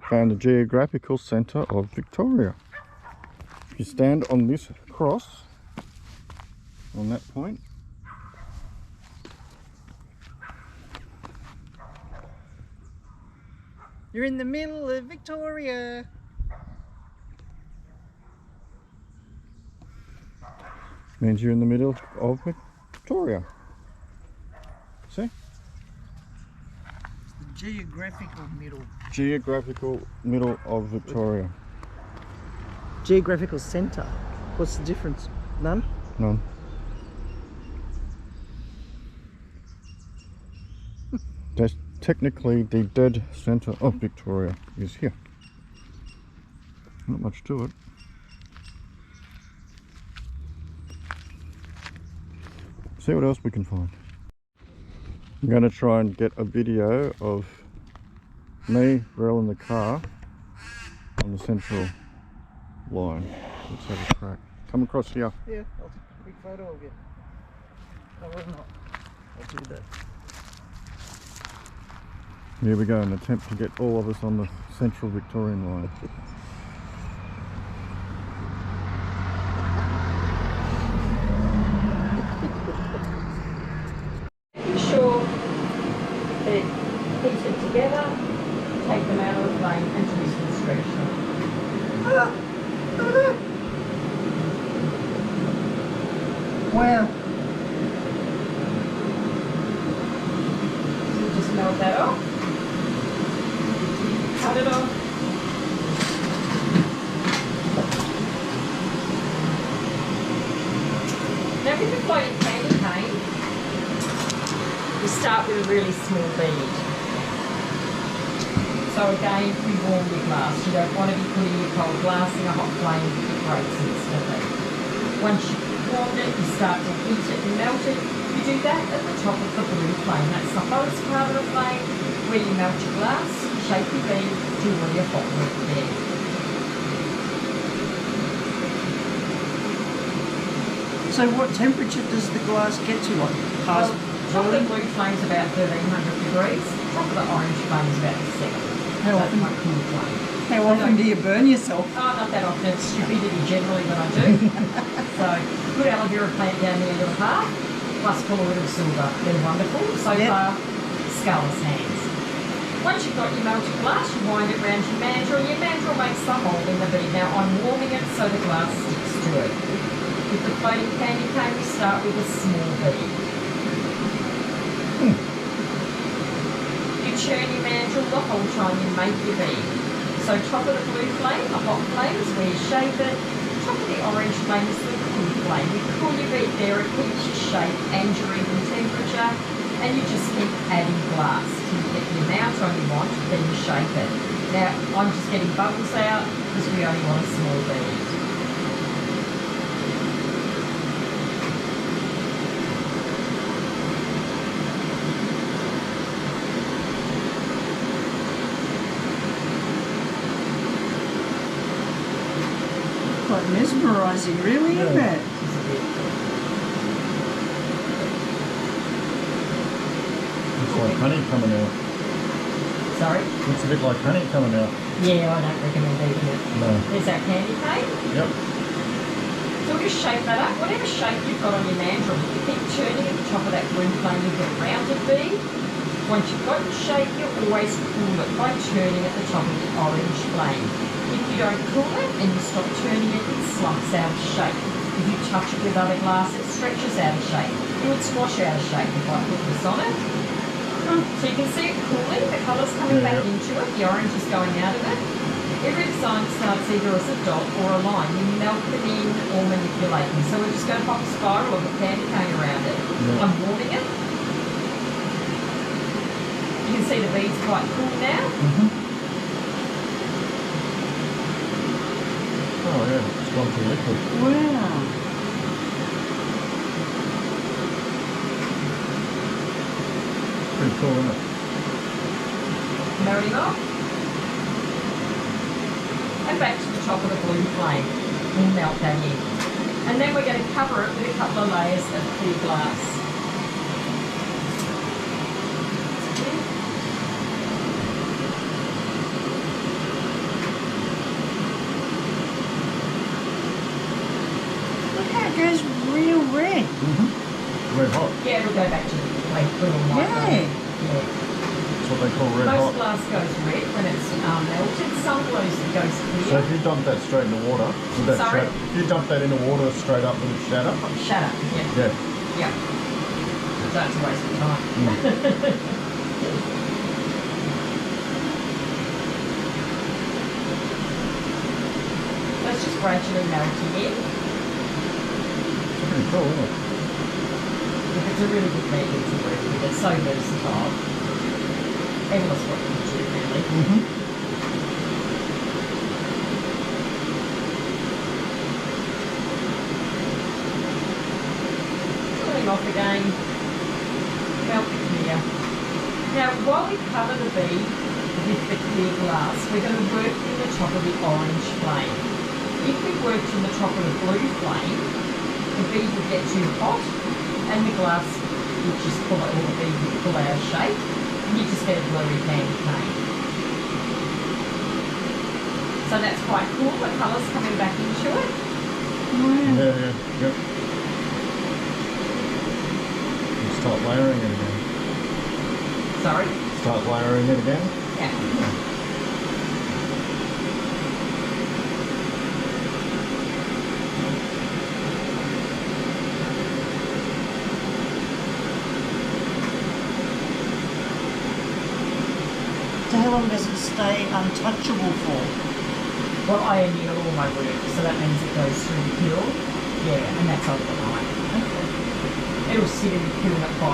found the geographical centre of Victoria. If you stand on this cross, on that point, you're in the middle of Victoria. Means you're in the middle of Victoria. See? Geographical middle. Geographical middle of Victoria. Geographical centre. What's the difference? None? None. That's technically the dead centre of Victoria is here. Not much to it. See what else we can find. I'm going to try and get a video of me rolling the car on the central line. Let's have a crack. Come across here. Yeah, I'll take a quick photo of you. No, or not. I'll do that. Here we go, an attempt to get all of us on the central Victorian line. Sure that it keeps it together, take them out of the flame and twist and stretch them. Wow. So just melt that off, cut it off. Now with the floating candy cane, we start with a really small bead. So again, we warm your glass. You don't want to be putting your cold glass in a hot flame if it breaks instantly. Once you've warmed it, you start to heat it and melt it. You do that at the top of the blue flame. That's the hottest part of the flame where you melt your glass, shape your bead, do all your hot work there. So what temperature does the glass get to? Like past Top of the blue flame is about 1300 degrees. Top of the orange flame is about 7. How So often? it's my cool flame. How often do you burn yourself? Oh, not that often. It's stupidity generally that I do. So, good aloe vera plant down the end of the path, plus colloid of silver. They're wonderful. So far, scarless hands. Once you've got your melted glass, you wind it round your mandrel. Your mandrel makes the hole in the bead. Now, I'm warming it so the glass sticks to it. With the floating candy cane, we start with a small bead. You churn your mandrel the whole time you make your bead. So top of the blue flame, the hot flame is where you shape it. Top of the orange flame is the cool flame. You cool your bead there, it keeps your shape and your even temperature, and you just keep adding glass till you get the amount you want, then you shape it. Now, I'm just getting bubbles out because we only want a small bead. Quite mesmerising, really, isn't it? It's like honey coming out. Sorry? Looks a bit like honey coming out. Yeah, I don't recommend eating it. No. There's our candy cane. Yep. So we'll just shape that up. Whatever shape you've got on your mandrel, you keep turning at the top of that blue flame, you get a rounded bead. Once you've got your shape, you always cool it by turning at the top of the orange flame. If you don't cool it and you stop turning it, it slumps out of shape. If you touch it with other glass, it stretches out of shape. It would squash out of shape if I put this on it. So you can see it cooling, the colour's coming back into it, the orange is going out of it. Every design starts either as a dot or a line. You melt them in or manipulate them. So we're just going to pop a spiral of a candy cane around it. I'm warming it. You can see the bead's quite cool now. Oh yeah, it's gone to liquid. Wow. Pretty cool, isn't it? Melting off. And back to the top of the blue flame. We'll melt that in. And then we're going to cover it with a couple of layers of clear glass. what they call red Most hot. glass goes red when it's melted. Some goes So clear. if you dump that straight in the water, would that Sorry? shatter? If you dump that in the water straight up, would it shatter? Shatter. Yeah. Yeah. Yeah. That's a waste of time. That's just gradually melting in. Pretty cool, isn't it? If it's a really good medium to work with, it's so versatile. Endless what you can do, really. Cooling off again. Melt the clear. Now, while we cover the bead with the clear glass, we're going to work in the top of the orange flame. If we worked in the top of the blue flame, the bead would get too hot and the glass would just pull it, or the bead would pull out of shape, and you just get a blurry candy cane. So that's quite cool, the colours coming back into it. Yeah. Yep. And start layering it again. Sorry? Start layering it again. Yeah. So how long does it stay untouchable for? Well, I anneal all my work, so that means it goes through the kiln. Yeah, and that's overnight. It'll sit in the kiln at 515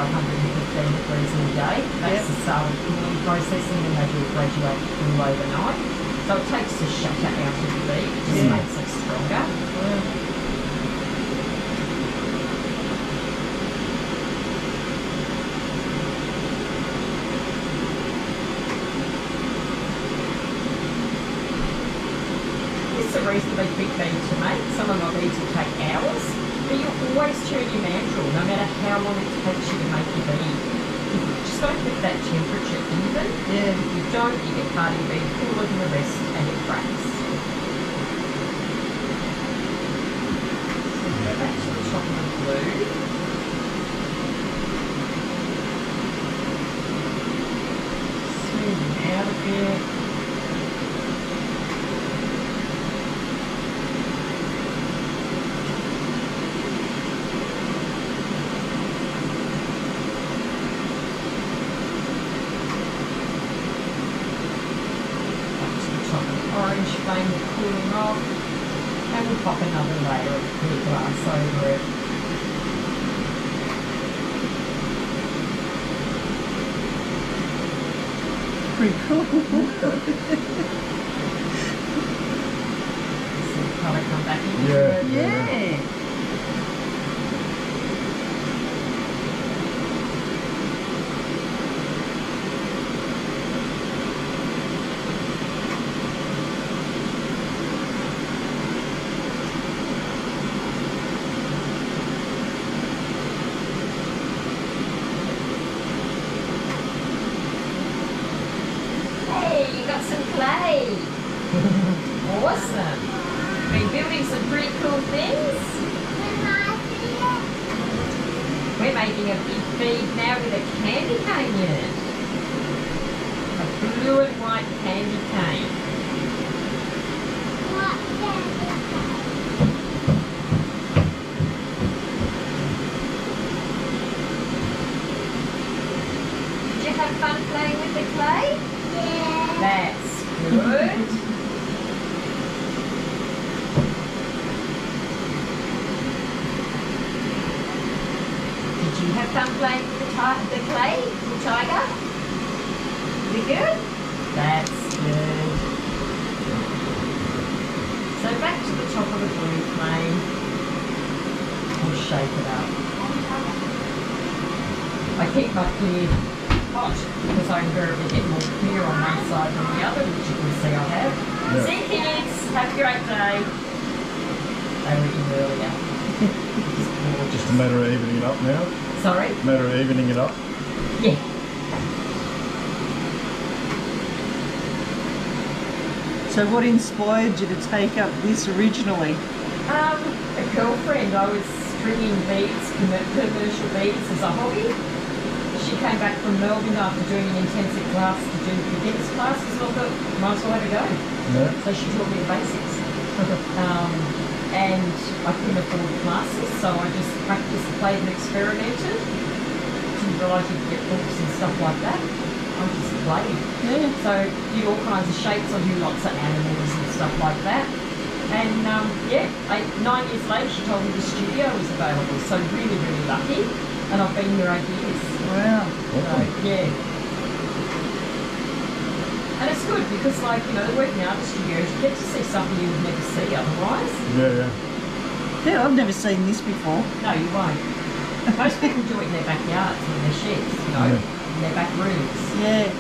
degrees all day. That's the start of the cooling process, and then they do a graduate cool overnight. So it takes the shatter out of the bead, it just makes it stronger. It's a reasonably quick bead to make. Some of my beads will take hours, but you always turn your mandrel, no matter how long it takes you to make your bead. You've just got to keep that temperature even. Yeah. If you don't, you get part of your bead cooler than the rest and it cracks. So go back to the top of the blue. Smooth it out a bit. Orange flame cooling off, and we'll pop another layer of clear glass over it. Pretty cool. See the colour come back into Yeah. it. Yeah. Hey, you got some clay. Awesome. Been building some pretty cool things. We're making a big bead now with a candy cane in it. A blue and white candy cane. Did you have fun playing with the clay? That's good. Did you have fun playing with the clay, the tiger? You good? That's good. So back to the top of the blue flame. We'll shake it up. I keep my clear hot because I invariably get more clear on one side than the other, which you can see I have. Yeah. See you kids, have a great day. They were in earlier. Just a matter of evening it up now. Sorry? Matter of evening it up. Yeah. So what inspired you to take up this originally? A girlfriend, I was stringing beads, commercial beads as a hobby. She she came back from Melbourne after doing an intensive class to do the beginner's classes, and I thought, might as well have a go. Yeah. So she taught me the basics. And I couldn't afford classes, so I just practiced, played and experimented. Didn't realise you could get books and stuff like that. I just played. Yeah. So did all kinds of shapes. I do lots of animals and stuff like that. And yeah, 9 years later she told me the studio was available. So really, really lucky. And I've been here 8 years. Wow. So yeah. And it's good because, like, you know, the working art studios, you get to see something you would never see otherwise. Yeah. Yeah, I've never seen this before. No, you won't. Most people do it in their backyards, in their sheds, you know, in their back rooms. Yeah.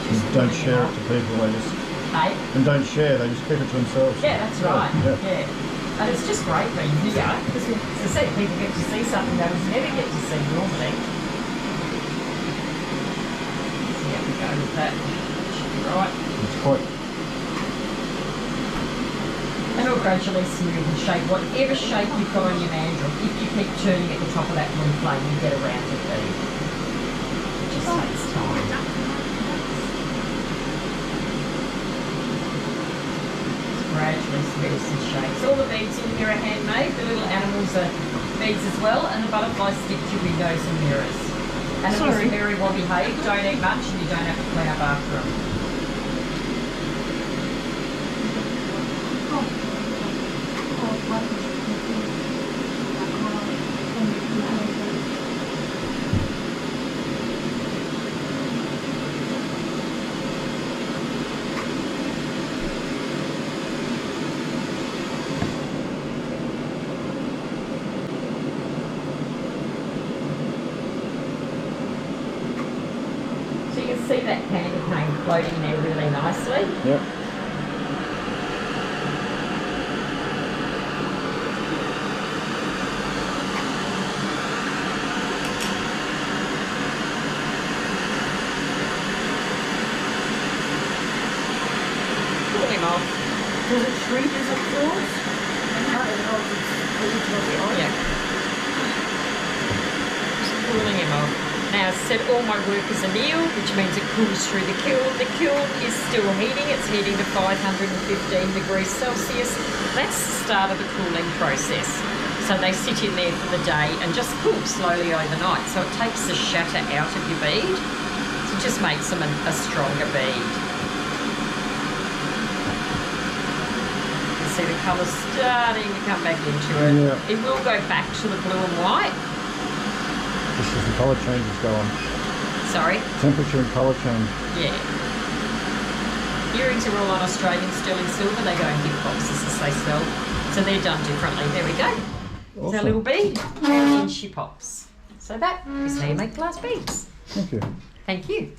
Just don't share it to people. They just and don't share. They just keep it to themselves. Yeah, that's right. Yeah. And it's just great being here because, as I said, people get to see something they would never get to see normally. So yeah, we go with that. Should be right. It's quite. And it'll gradually smooth and shape whatever shape you've got on your mandrel. If you keep turning at the top of that blue flame, you get a rounded bead. It just takes time. Gradually smooths and shapes. All the beads in here are handmade. The little animals are beads as well, and the butterflies stick to windows and mirrors. Animals are very well behaved, don't eat much, and you don't have to clean up after them. See that candy cane floating there really nicely. Yeah. Pull him off. Does it shrink as it falls? Yeah. Just pulling him off. Now, as I said, all my work is annealed, which means it cools through the kiln. The kiln is still heating. It's heating to 515 degrees Celsius. That's the start of the cooling process. So they sit in there for the day and just cool slowly overnight. So it takes the shatter out of your bead. So it just makes them a stronger bead. You can see the colour starting to come back into it. Yeah. It will go back to the blue and white. Just as the colour changes go on. Sorry? Temperature and colour change. Yeah. Earrings are all on Australian sterling silver. They go in big boxes as they sell. So they're done differently. There we go. There's our little bead. And in she pops. So that is how you make glass beads. Thank you. Thank you.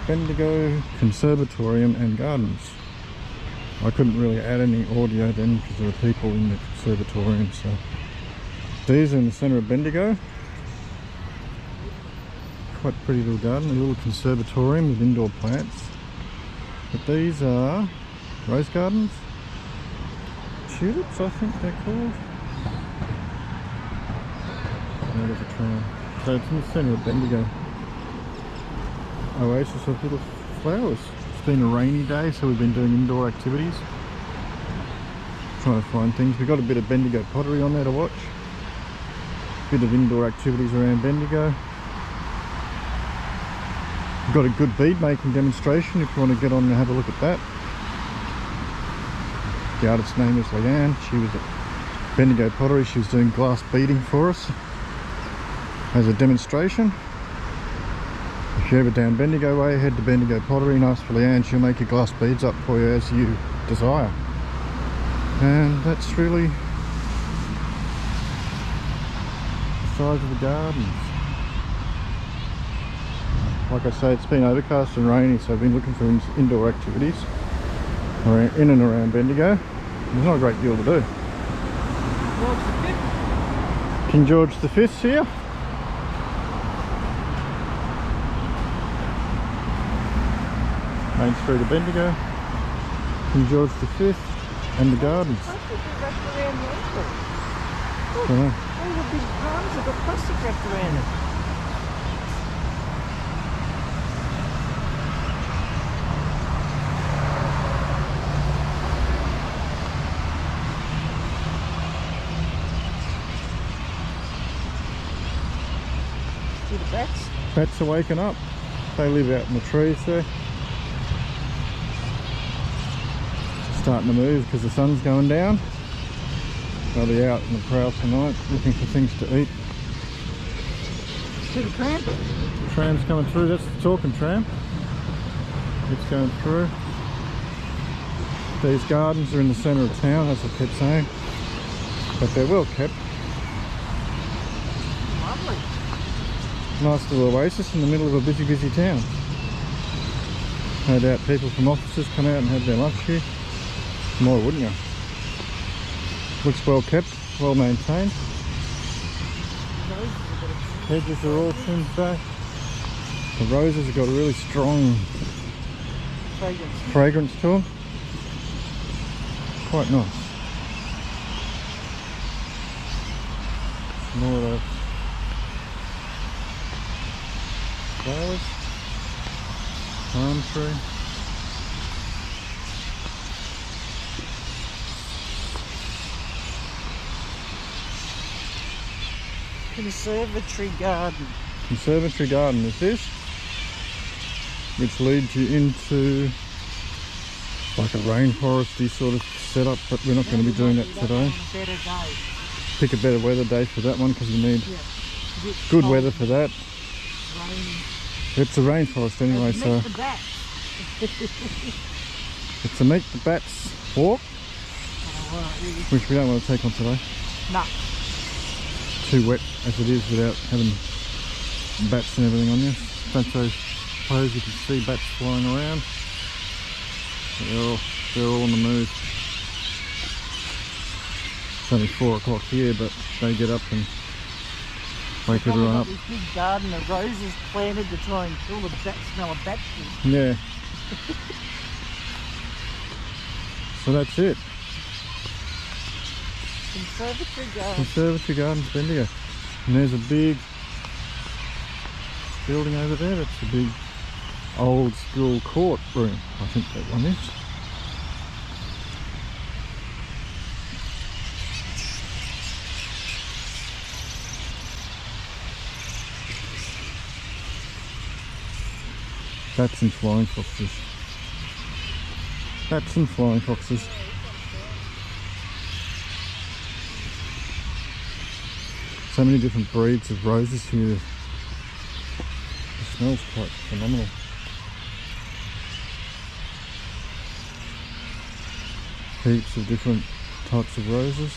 Bendigo Conservatorium and Gardens. I couldn't really add any audio then because there were people in the conservatorium, so these are in the centre of Bendigo. Quite a pretty little garden, a little conservatorium with indoor plants. But these are rose gardens, tulips I think they're called. There's a tram. So it's in the centre of Bendigo. Oasis of little flowers. It's been a rainy day, so we've been doing indoor activities. Trying to find things. We've got a bit of Bendigo pottery on there to watch. A bit of indoor activities around Bendigo. We've got a good bead making demonstration if you want to get on and have a look at that. The artist's name is Leanne. She was at Bendigo Pottery. She was doing glass beading for us as a demonstration. If you're ever down Bendigo way, head to Bendigo Pottery and ask for Leanne. She'll make your glass beads up for you as you desire. And that's really the size of the gardens. Like I say, it's been overcast and rainy, so I've been looking for indoor activities in and around Bendigo. There's not a great deal to do. King George V's here. Main Street of Bendigo, King George V and the gardens. I think we wrapped around the ankle. Look, Dunno. all the big palms have got plastic wrapped around it. See the bats? Bats are waking up. They live out in the trees there. Starting to move because the sun's going down. They'll be out in the prowl tonight looking for things to eat. See the tram? The tram's coming through. That's the talking tram. It's going through. These gardens are in the centre of town, as I kept saying, but they're well kept. Lovely. Nice little oasis in the middle of a busy town. No doubt people from offices come out and have their lunch here. Why wouldn't you? Looks well kept, well maintained. Hedges are all trimmed back. The roses have got a really strong fragrance to them. Quite nice. Some more of those flowers. Palm tree. Conservatory garden. Conservatory garden is this, which leads you into like a rainforesty sort of setup, but we're not going to be doing that today. Better day. Pick a better weather day for that one because you need Yeah. good weather for that. Rain. It's a rainforest anyway, so Meet the bats. it's a meet the bats walk, which we don't want to take on today. No. Too wet as it is without having bats and everything on you. Don't suppose you can see bats flying around. They're all on the move. It's only 4 o'clock here, but they get up and wake everyone up. This big garden of roses planted to try and kill the bat smell of bats. Yeah. So that's it. Conservatory garden. Conservatory Gardens, Bendigo. And there's a big building over there. That's a big old school court room. I think that one is. Bats and flying foxes. Bats and flying foxes. So many different breeds of roses here. It smells quite phenomenal. Heaps of different types of roses.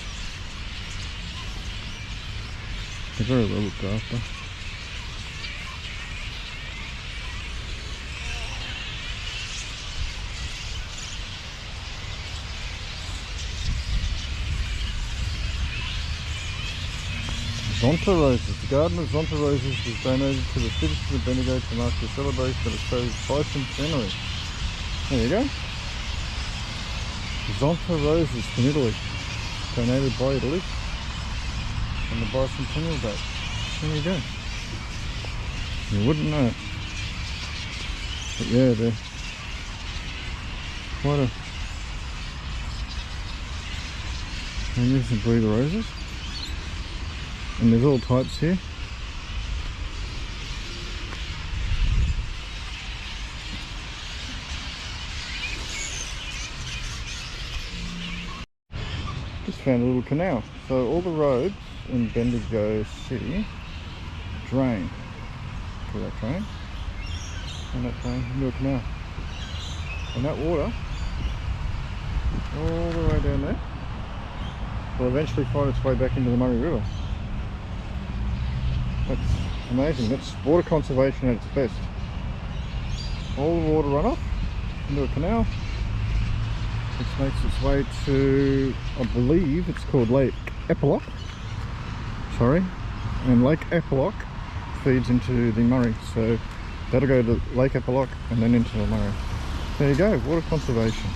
They're very well looked after. Zonta roses. The garden of Zonta roses was donated to the citizens of Bendigo to mark the celebration of Australia's bicentenary. There you go. Zonta roses from Italy. Donated by Italy on the bicentennial date. There you go. You wouldn't know. But yeah, they're quite a magnificent breed of roses. And there's all types here. Just found a little canal. So all the roads in Bendigo City drain through that drain and that drain into a canal. And that water all the way down there will eventually find its way back into the Murray River. That's amazing. That's water conservation at its best. All the water runoff into a canal, which makes its way to, I believe it's called Lake Eppalock. Sorry. And Lake Eppalock feeds into the Murray. So that'll go to Lake Eppalock and then into the Murray. There you go, water conservation.